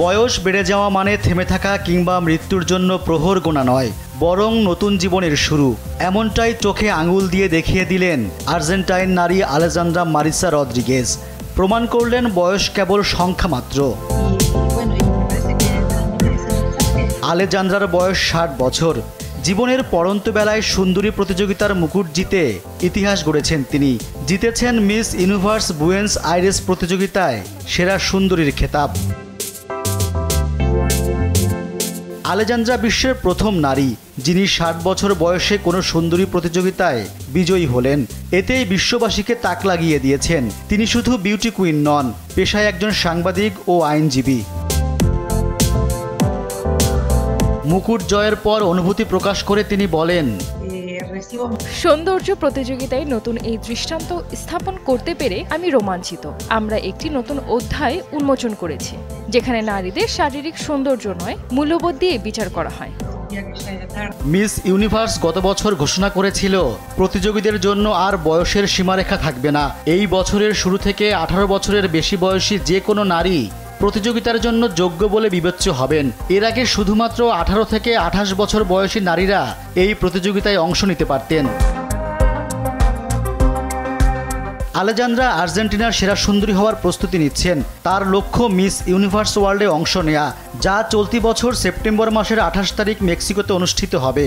বয়স বেড়ে যাওয়া মানে থেমে থাকা কিংবা মৃত্যুর জন্য প্রহর গোনা নয়, বরং নতুন জীবনের শুরু। এমনটাই চোখে আঙুল দিয়ে দেখিয়ে দিলেন আর্জেন্টাইন নারী আলেজান্দ্রা মারিসা রদ্রিগেজ। প্রমাণ করলেন বয়স কেবল সংখ্যা মাত্র। আলেজান্দ্রার বয়স 60 বছর। জীবনের পড়ন্ত বেলায় সুন্দরী প্রতিযোগিতার মুকুট জিতে ইতিহাস গড়েছেন তিনি। জিতেছেন মিস ইউনিভার্স বুয়েন্স আইরেস প্রতিযোগিতায় সেরা সুন্দরীর খেতাব। আলেজান্দ্রা বিশ্বের প্রথম নারী যিনি 60 বছর বয়সে কোনো সুন্দরী প্রতিযোগিতায় বিজয়ী হলেন। এতেই বিশ্ববাসীকে তাক লাগিয়ে দিয়েছেন। তিনি শুধু বিউটি কুইন নন, পেশায় একজন সাংবাদিক ও আইনজীবী। মুকুট জয়ের পর অনুভূতি প্রকাশ করে তিনি বলেন, সৌন্দর্য প্রতিযোগিতায় নতুন এই দৃষ্টান্ত স্থাপন করতে পেরে আমি রোমাঞ্চিত। আমরা একটি নতুন অধ্যায় উন্মোচন করেছি, যেখানে নারীদের শারীরিক সৌন্দর্য নয়, মূল্যবোধ দিয়ে বিচার করা হয়। মিস ইউনিভার্স গত বছর ঘোষণা করেছিল প্রতিযোগীদের জন্য আর বয়সের সীমারেখা থাকবে না। এই বছরের শুরু থেকে 18 বছরের বেশি বয়সী যে কোনো নারী প্রতিযোগিতার জন্য যোগ্য বলে বিবেচ্য হবেন। এর আগে শুধুমাত্র 18 থেকে 28 বছর বয়সী নারীরা এই প্রতিযোগিতায় অংশ নিতে পারতেন। আলেজান্দ্রা আর্জেন্টিনার সেরা সুন্দরী হওয়ার প্রস্তুতি নিচ্ছেন। তার লক্ষ্য মিস ইউনিভার্স ওয়ার্ল্ডে অংশ নেয়া, যা চলতি বছর সেপ্টেম্বর মাসের 28 তারিখ মেক্সিকোতে অনুষ্ঠিত হবে।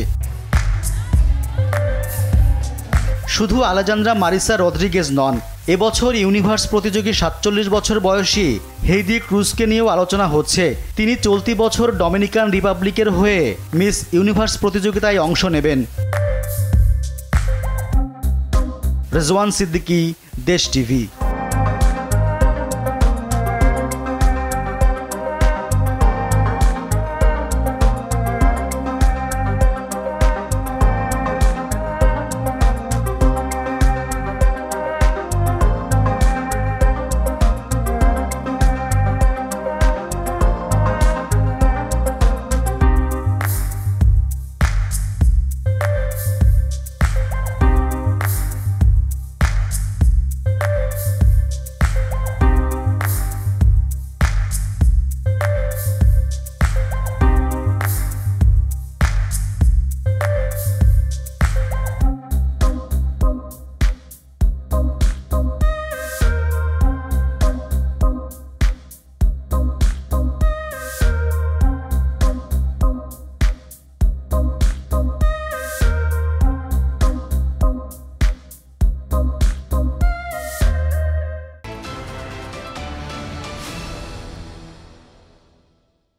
শুধু আলেজান্দ্রা মারিসা রদ্রিগেজ নন, এবছর ইউনিভার্স প্রতিযোগী 47 বছর বয়সী হেইদি ক্রুজকে নিয়েও আলোচনা হচ্ছে। তিনি চলতি বছর ডমিনিকান রিপাবলিকের হয়ে মিস ইউনিভার্স প্রতিযোগিতায় অংশ নেবেন। রেজওয়ান সিদ্দিকী, দেশ টিভি।